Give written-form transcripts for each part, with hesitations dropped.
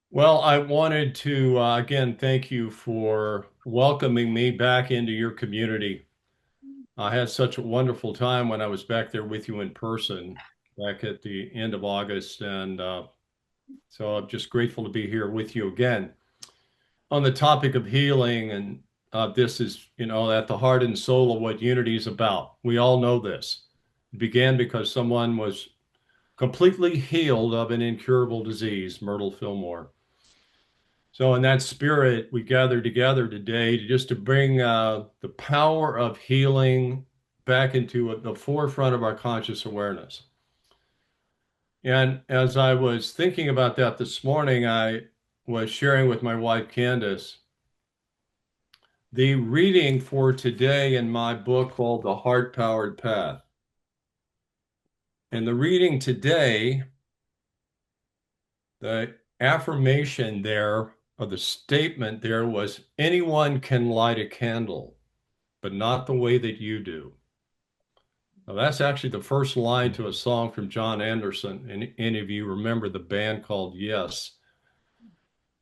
Well, I wanted to again thank you for welcoming me back into your community. I had such a wonderful time when I was back there with you in person back at the end of August, and so I'm just grateful to be here with you again on the topic of healing. And this is, at the heart and soul of what Unity is about. We all know this. It began because someone was completely healed of an incurable disease, Myrtle Fillmore. So in that spirit, we gather together today to just to bring the power of healing back into the forefront of our conscious awareness. And as I was thinking about that this morning, I was sharing with my wife, Candace, the reading for today in my book called The Heart Powered Path. And the reading today, the affirmation there, or the statement there was, anyone can light a candle, but not the way that you do. Now, that's actually the first line to a song from John Anderson. And any of you remember the band called Yes?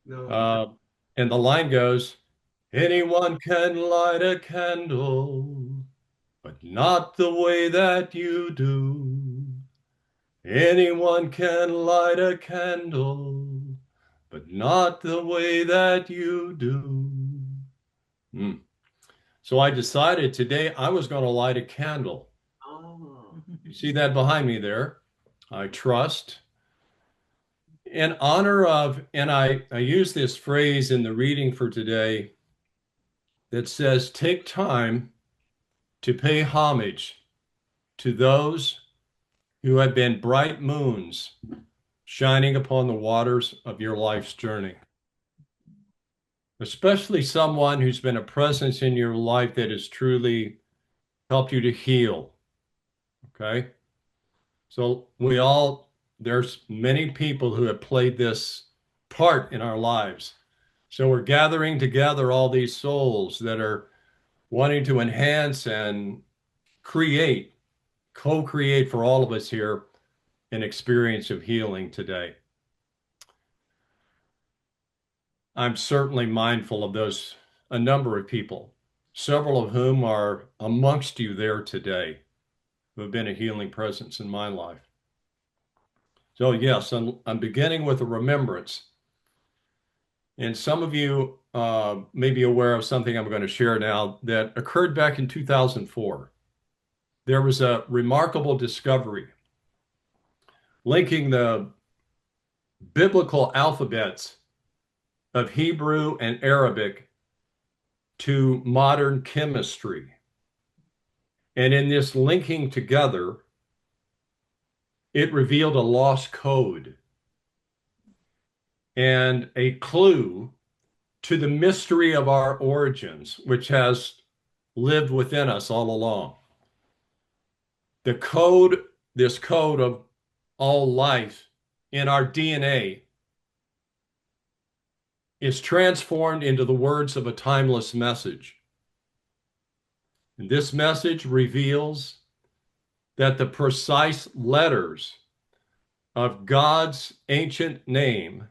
No. Uh, and the line goes, anyone can light a candle, but not the way that you do. Anyone can light a candle, but not the way that you do. Hmm. So I decided today I was going to light a candle. Oh. You see that behind me there? I trust. In honor of, and I use this phrase in the reading for today that says, take time to pay homage to those who have been bright moons shining upon the waters of your life's journey, especially someone who's been a presence in your life that has truly helped you to heal. Okay. So there's many people who have played this part in our lives. So we're gathering together all these souls that are wanting to enhance and create, co-create for all of us here an experience of healing today. I'm certainly mindful of a number of people, several of whom are amongst you there today, who have been a healing presence in my life. So yes, I'm beginning with a remembrance. And some of you may be aware of something I'm going to share now that occurred back in 2004. There was a remarkable discovery linking the biblical alphabets of Hebrew and Arabic to modern chemistry. And in this linking together, it revealed a lost code and a clue to the mystery of our origins, which has lived within us all along. The code, this code of all life in our DNA is transformed into the words of a timeless message. And this message reveals that the precise letters of God's ancient name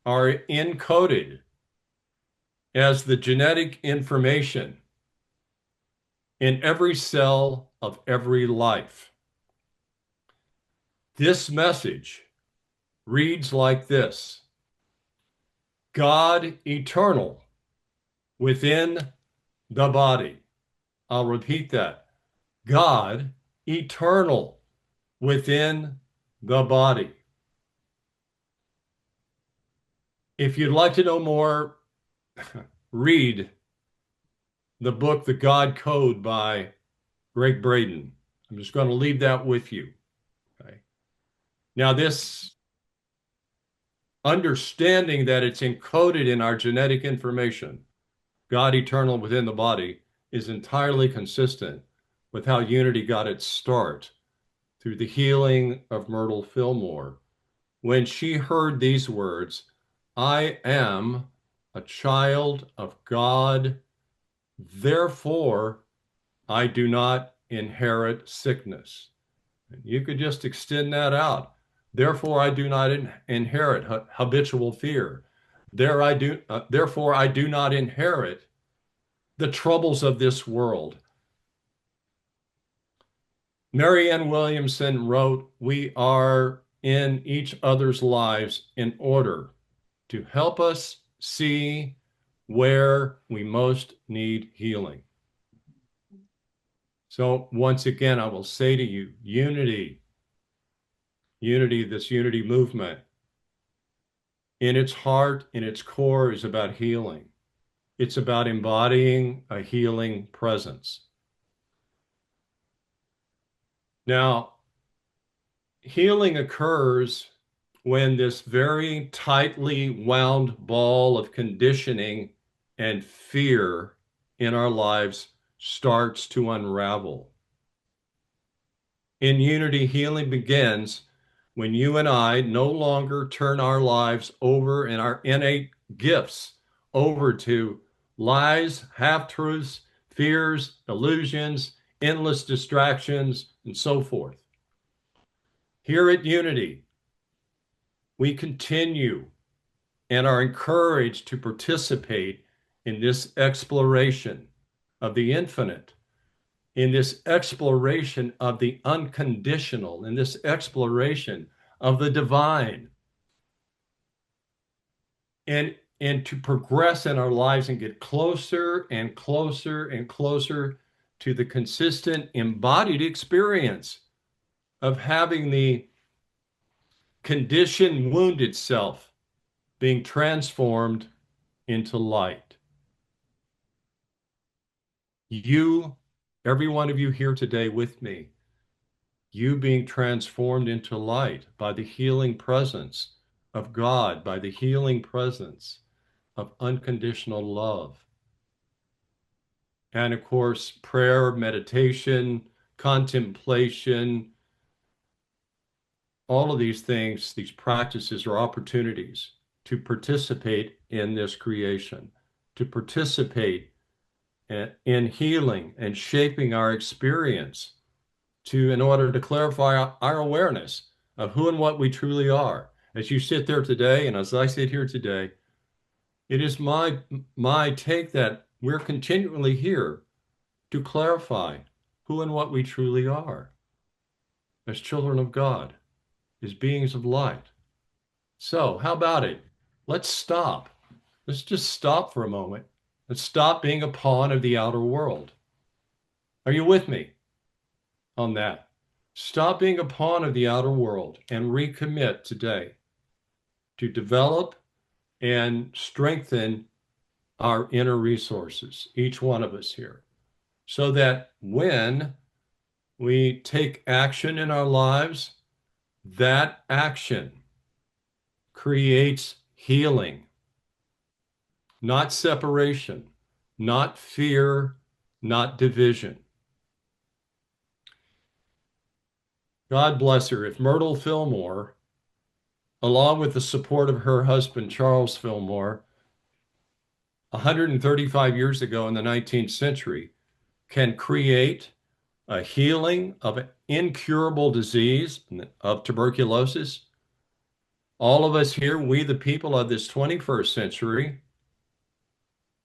are encoded as the genetic information in every cell of every life. This message reads like this: God eternal within the body. I'll repeat that. God eternal within the body. If you'd like to know more, read the book, The God Code by Greg Braden. I'm just going to leave that with you. Okay. Now, this understanding that it's encoded in our genetic information, God eternal within the body, is entirely consistent with how Unity got its start through the healing of Myrtle Fillmore when she heard these words, I am a child of God, therefore I do not inherit sickness. And you could just extend that out. Therefore, I do not inherit habitual fear. Therefore, I do not inherit the troubles of this world. Marianne Williamson wrote, "We are in each other's lives in order to help us see where we most need healing." So, once again, I will say to you, this unity movement, in its heart, in its core, is about healing. It's about embodying a healing presence. Now, healing occurs when this very tightly wound ball of conditioning and fear in our lives starts to unravel. In unity, healing begins when you and I no longer turn our lives over and our innate gifts over to lies, half truths, fears, illusions, endless distractions, and so forth. Here at Unity, we continue and are encouraged to participate in this exploration of the infinite, in this exploration of the unconditional, in this exploration of the divine, and to progress in our lives and get closer and closer and closer to the consistent embodied experience of having the conditioned wounded self being transformed into light. You, every one of you here today with me, you being transformed into light by the healing presence of God, by the healing presence of unconditional love. And of course, prayer, meditation, contemplation, all of these things, these practices are opportunities to participate in this creation, to participate in healing and shaping our experience in order to clarify our awareness of who and what we truly are. As you sit there today, and as I sit here today, it is my take that we're continually here to clarify who and what we truly are as children of God, as beings of light. So, how about it? Let's stop. Let's just stop for a moment. Let's stop being a pawn of the outer world. Are you with me on that? Stop being a pawn of the outer world and recommit today to develop and strengthen our inner resources, each one of us here, so that when we take action in our lives, that action creates healing, not separation, not fear, not division. God bless her. If Myrtle Fillmore, along with the support of her husband, Charles Fillmore, 135 years ago in the 19th century, can create a healing of an incurable disease of tuberculosis, all of us here, we the people of this 21st century,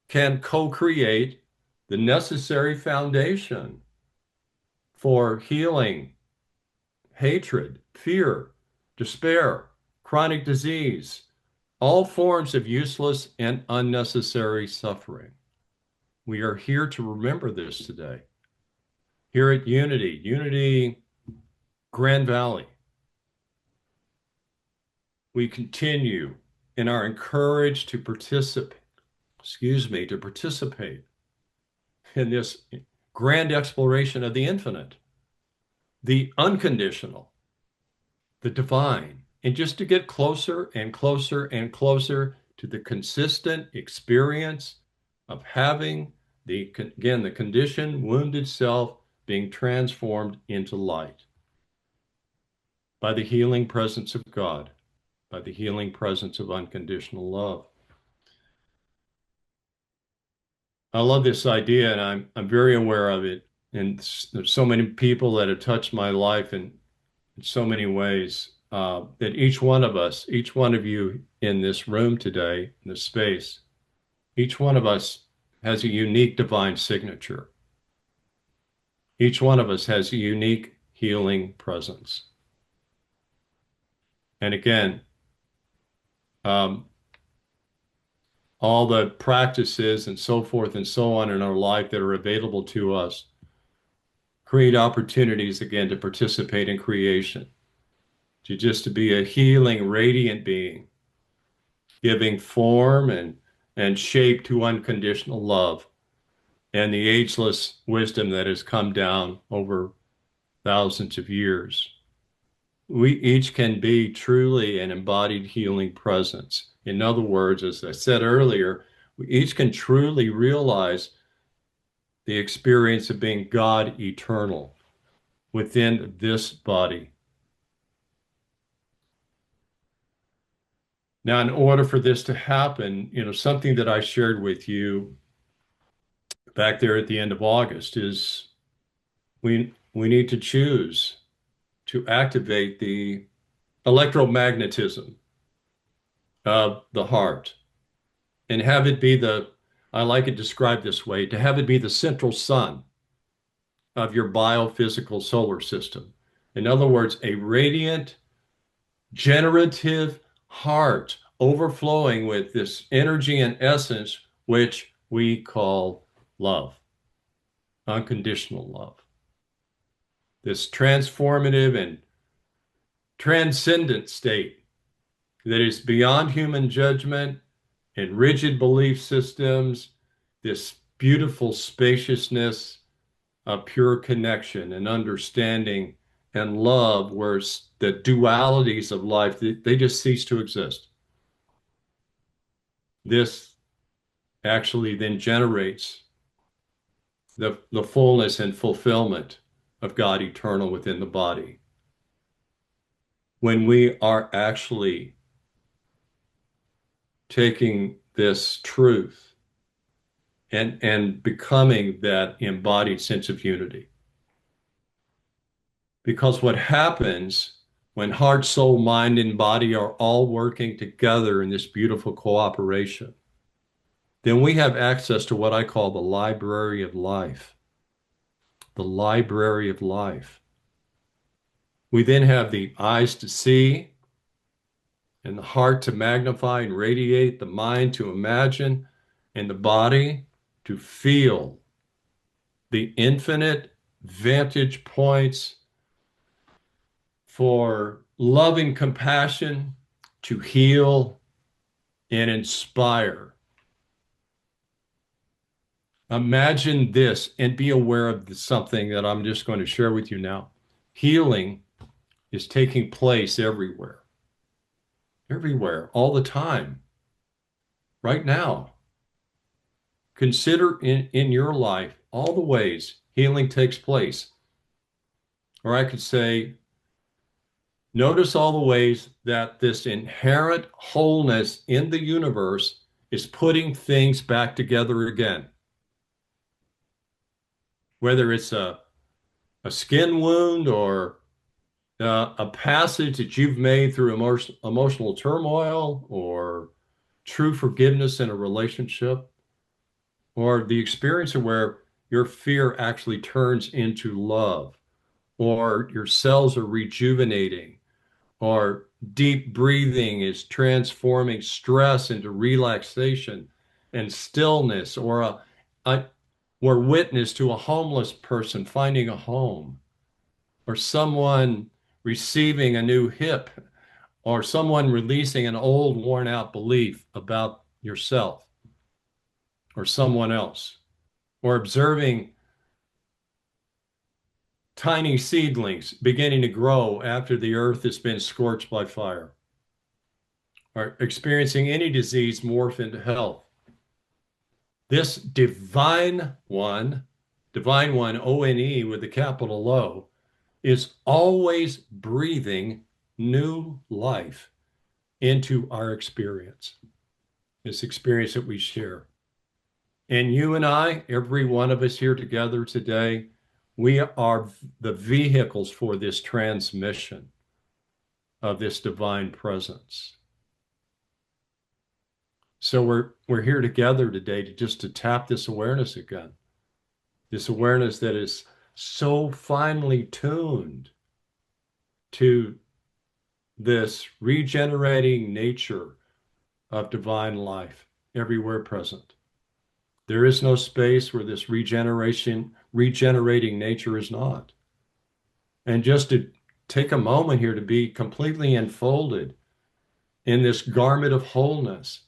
can co-create the necessary foundation for healing hatred, fear, despair, chronic disease, all forms of useless and unnecessary suffering. We are here to remember this today. Here at Unity Grand Valley, we continue and are encouraged to participate in this grand exploration of the infinite, the unconditional, the divine, and just to get closer and closer and closer to the consistent experience of having the conditioned, wounded self being transformed into light by the healing presence of God, by the healing presence of unconditional love. I love this idea, and I'm very aware of it. And there's so many people that have touched my life in so many ways. that each one of us, each one of you in this room today, in this space, each one of us has a unique divine signature. Each one of us has a unique healing presence. And again, um, all the practices and so forth and so on in our life that are available to us create opportunities again to participate in creation, to be a healing, radiant being, giving form and shape to unconditional love and the ageless wisdom that has come down over thousands of years. We each can be truly an embodied healing presence. In other words, as I said earlier, we each can truly realize the experience of being God eternal within this body. Now, in order for this to happen, something that I shared with you back there at the end of August is we need to choose to activate the electromagnetism of the heart and have it be I like it described this way, to have it be the central sun of your biophysical solar system. In other words, a radiant, generative heart overflowing with this energy and essence, which we call love, unconditional love. This transformative and transcendent state that is beyond human judgment and rigid belief systems, this beautiful spaciousness of pure connection and understanding and love, where the dualities of life, they just cease to exist. This actually then generates the fullness and fulfillment of God eternal within the body. When we are actually taking this truth and becoming that embodied sense of unity. Because what happens when heart, soul, mind, and body are all working together in this beautiful cooperation, then we have access to what I call the library of life. The library of life. We then have the eyes to see and the heart to magnify and radiate, the mind to imagine, and the body to feel the infinite vantage points for loving compassion to heal and inspire. Imagine this and be aware of something that I'm just going to share with you now. Healing is taking place everywhere, all the time, right now. Consider in your life all the ways healing takes place. Or I could say, notice all the ways that this inherent wholeness in the universe is putting things back together again. Whether it's a skin wound or a passage that you've made through emotional turmoil or true forgiveness in a relationship, or the experience of where your fear actually turns into love, or your cells are rejuvenating, or deep breathing is transforming stress into relaxation and stillness, or we're witness to a homeless person finding a home, or someone receiving a new hip, or someone releasing an old worn out belief about yourself or someone else, or observing tiny seedlings beginning to grow after the earth has been scorched by fire, or experiencing any disease morph into health. This divine one, O-N-E with the capital O, is always breathing new life into our experience, this experience that we share. And you and I, every one of us here together today, we are the vehicles for this transmission. of this divine presence. So we're here together today to just to tap this awareness again, this awareness that is so finely tuned to this regenerating nature of divine life everywhere present. There is no space where this regenerating nature is not. And just to take a moment here to be completely enfolded in this garment of wholeness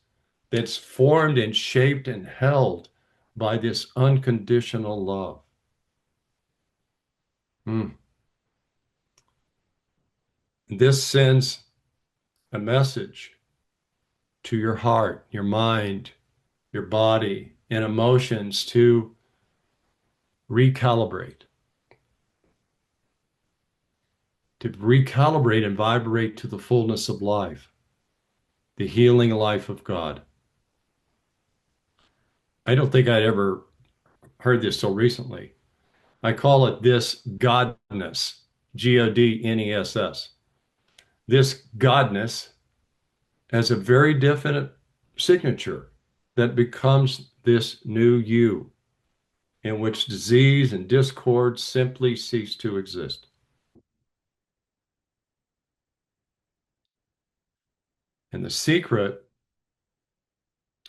that's formed and shaped and held by this unconditional love. Mm. This sends a message to your heart, your mind, your body, and emotions to recalibrate, and vibrate to the fullness of life, the healing life of God. I don't think I'd ever heard this so recently. I call it this Godness, Godness. This Godness has a very definite signature that becomes this new you, in which disease and discord simply cease to exist. And the secret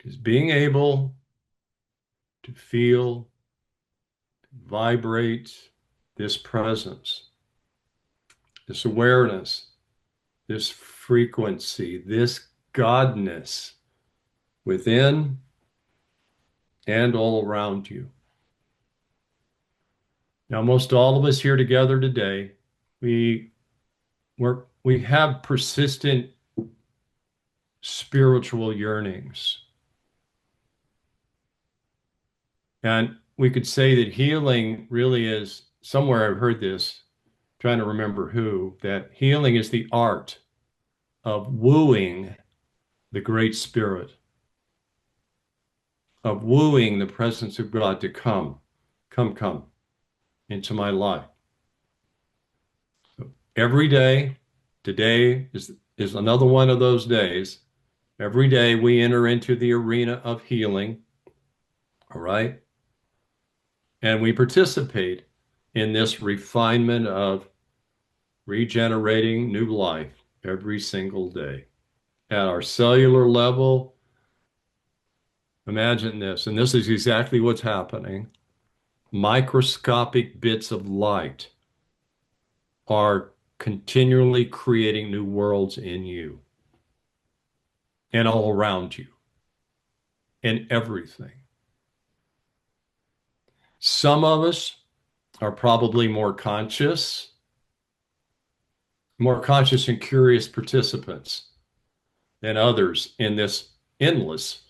is being able to feel, vibrate this presence, this awareness, this frequency, this Godness within and all around you. Now, most all of us here together today, we we have persistent spiritual yearnings. And we could say that healing really is, somewhere I've heard this, trying to remember who, that healing is the art of wooing the Great Spirit, of wooing the presence of God to come into my life. So every day, today is another one of those days. Every day we enter into the arena of healing, all right? And we participate in this refinement of regenerating new life every single day. At our cellular level, imagine this, and this is exactly what's happening. Microscopic bits of light are continually creating new worlds in you and all around you and everything. Some of us are probably more conscious and curious participants than others in this endless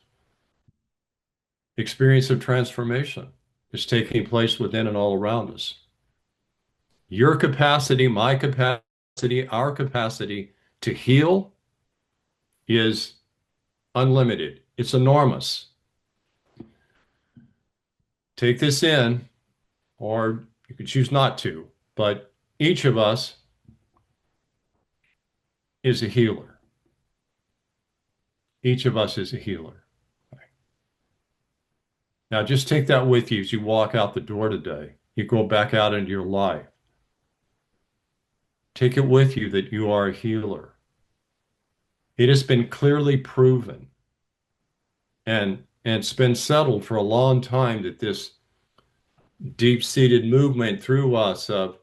experience of transformation is taking place within and all around us. Your capacity, my capacity, our capacity to heal is unlimited. It's enormous. Take this in, or you can choose not to, but each of us is a healer. Each of us is a healer. Now, just take that with you as you walk out the door today. You go back out into your life. Take it with you that you are a healer. It has been clearly proven and it's been settled for a long time that this deep-seated movement through us of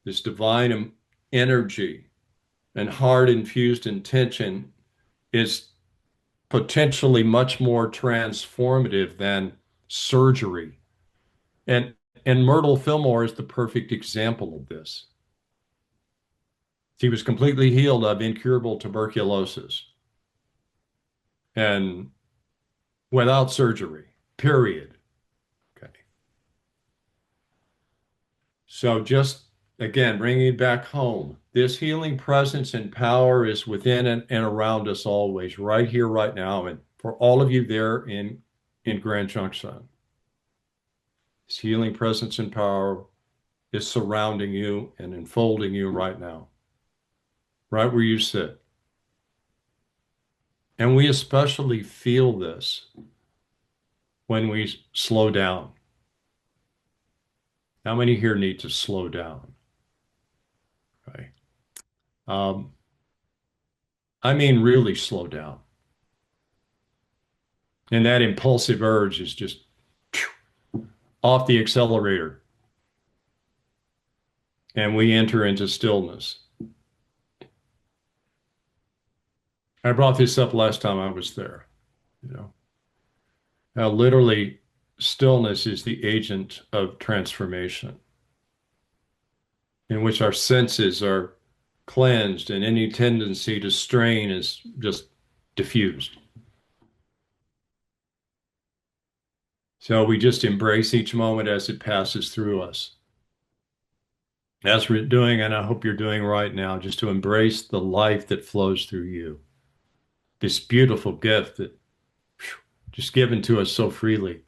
this divine energy and heart-infused intention is potentially much more transformative than surgery. And Myrtle Fillmore is the perfect example of this. She was completely healed of incurable tuberculosis and without surgery, period. Okay. So just again, bringing it back home, this healing presence and power is within and around us always, right here, right now. And for all of you there in Grand Junction, this healing presence and power is surrounding you and enfolding you right now. right where you sit. And we especially feel this when we slow down. How many here need to slow down? Right. Um, I mean, really slow down. And that impulsive urge is just off the accelerator, and we enter into stillness. I brought this up last time I was there, you know. Now, literally, stillness is the agent of transformation, in which our senses are cleansed and any tendency to strain is just diffused. So we just embrace each moment as it passes through us. That's what we're doing, and I hope you're doing right now, just to embrace the life that flows through you. This beautiful gift that whew, just given to us so freely.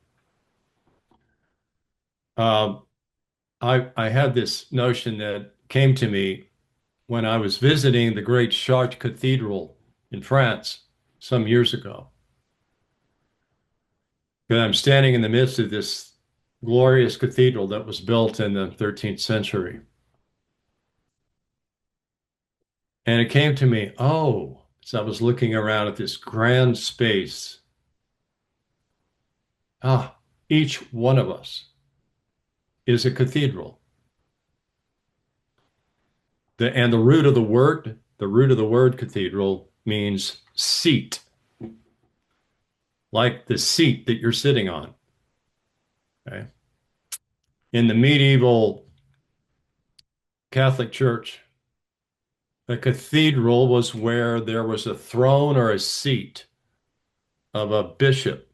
Uh, I had this notion that came to me when I was visiting the great Chartres Cathedral in France some years ago. And I'm standing in the midst of this glorious cathedral that was built in the 13th century. And it came to me, oh, as I was looking around at this grand space, ah, each one of us is a cathedral. And the root of the word cathedral means seat, like the seat that you're sitting on. Okay. In the medieval Catholic Church, a cathedral was where there was a throne or a seat of a bishop,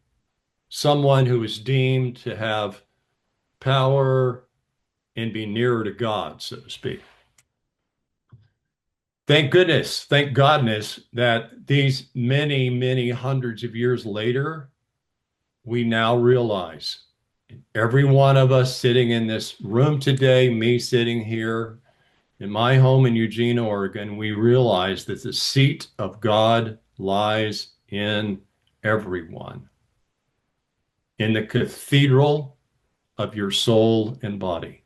someone who was deemed to have power and be nearer to God, so to speak. Thank goodness, thank Godness that these many, many hundreds of years later, we now realize every one of us sitting in this room today, me sitting here in my home in Eugene, Oregon, we realize that the seat of God lies in everyone, in the cathedral of your soul and body.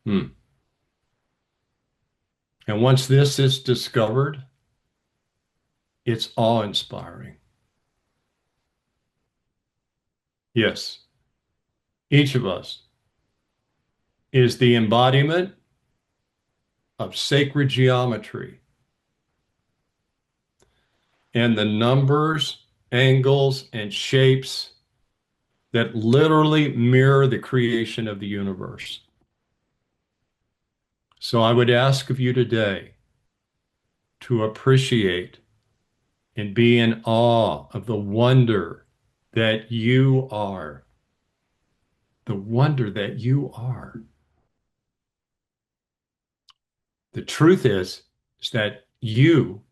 Hmm. And once this is discovered, it's awe-inspiring. Yes, each of us is the embodiment of sacred geometry, and the numbers, angles, and shapes that literally mirror the creation of the universe. So I would ask of you today to appreciate and be in awe of the wonder that you are. The wonder that you are. The truth is that you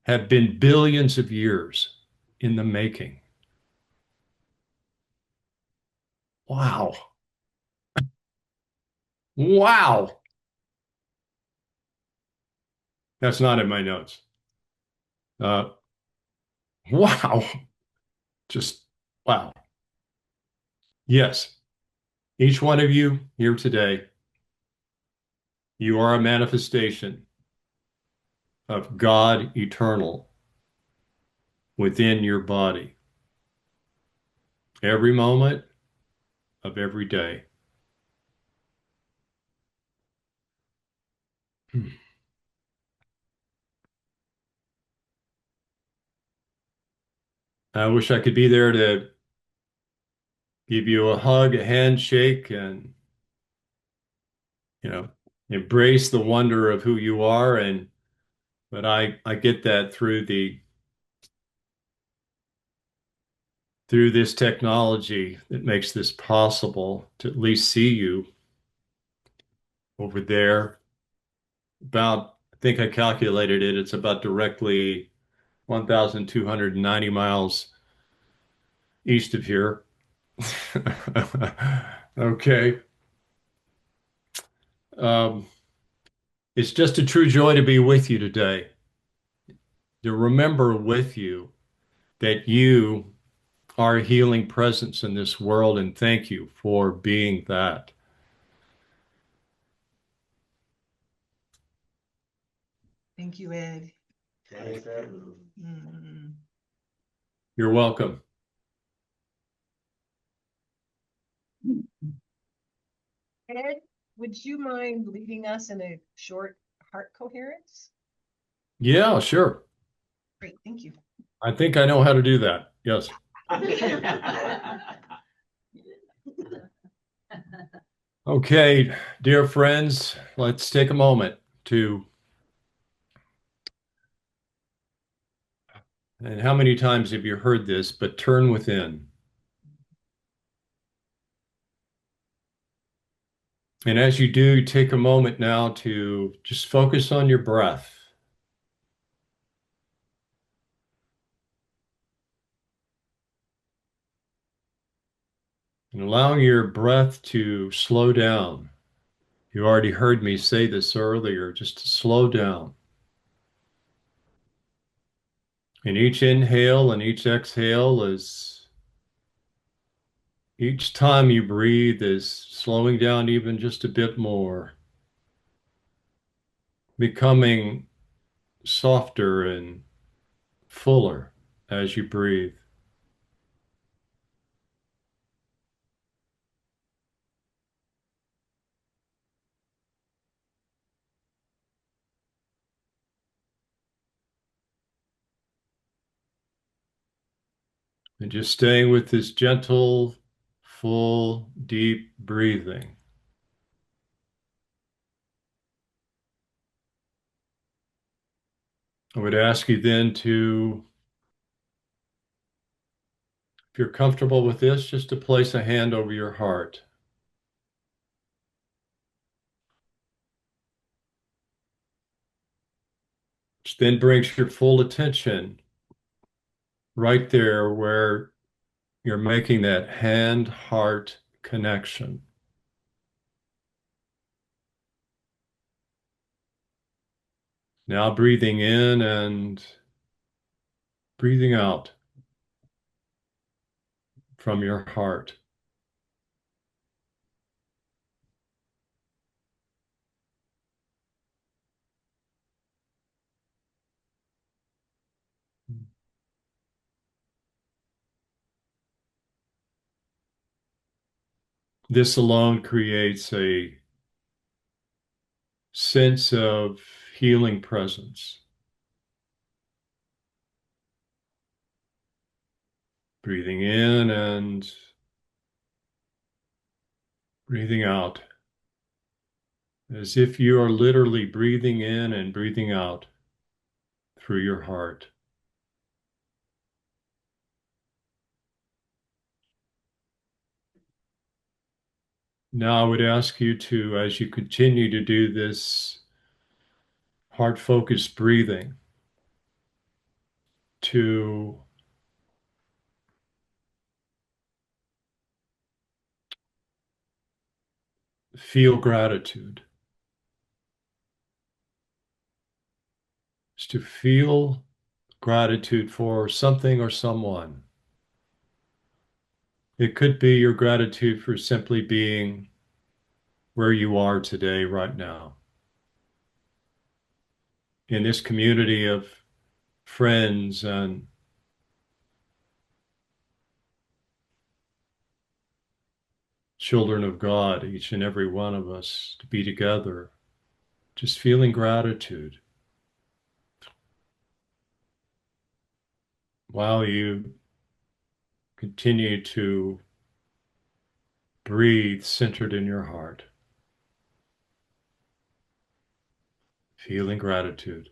have been billions of years in the making. Wow. Wow. That's not in my notes. Uh, wow. Just wow. Yes, each one of you here today, you are a manifestation of God eternal within your body every moment of every day. I wish I could be there to give you a hug, a handshake, and you know, embrace the wonder of who you are. And but I get that through this technology that makes this possible to at least see you over there. About, I think I calculated it, it's about directly 1,290 miles east of here. Okay. Um, It's just a true joy to be with you today, to remember with you that you are a healing presence in this world, and thank you for being that. Thank you, Ed. Thanks, Ed. Mm. You're welcome. Ed, would you mind leading us in a short heart coherence? Yeah, sure. Great, thank you. I think I know how to do that. Yes. Okay, dear friends, let's take a moment to, and how many times have you heard this, but turn within. And as you do, take a moment now to just focus on your breath and allowing your breath to slow down. You already heard me say this earlier, just to slow down. And each inhale and each exhale is, each time you breathe is slowing down even just a bit more, becoming softer and fuller as you breathe. And just staying with this gentle, full, deep breathing. I would ask you then to, if you're comfortable with this, just to place a hand over your heart. Which then brings your full attention right there where you're making that hand-heart connection. Now breathing in and breathing out from your heart. This alone creates a sense of healing presence. Breathing in and breathing out, as if you are literally breathing in and breathing out through your heart. Now I would ask you to, as you continue to do this heart-focused breathing, to feel gratitude. Is to feel gratitude for something or someone. It could be your gratitude for simply being where you are today, right now, in this community of friends and children of God, each and every one of us, to be together, just feeling gratitude while you continue to breathe centered in your heart, feeling gratitude.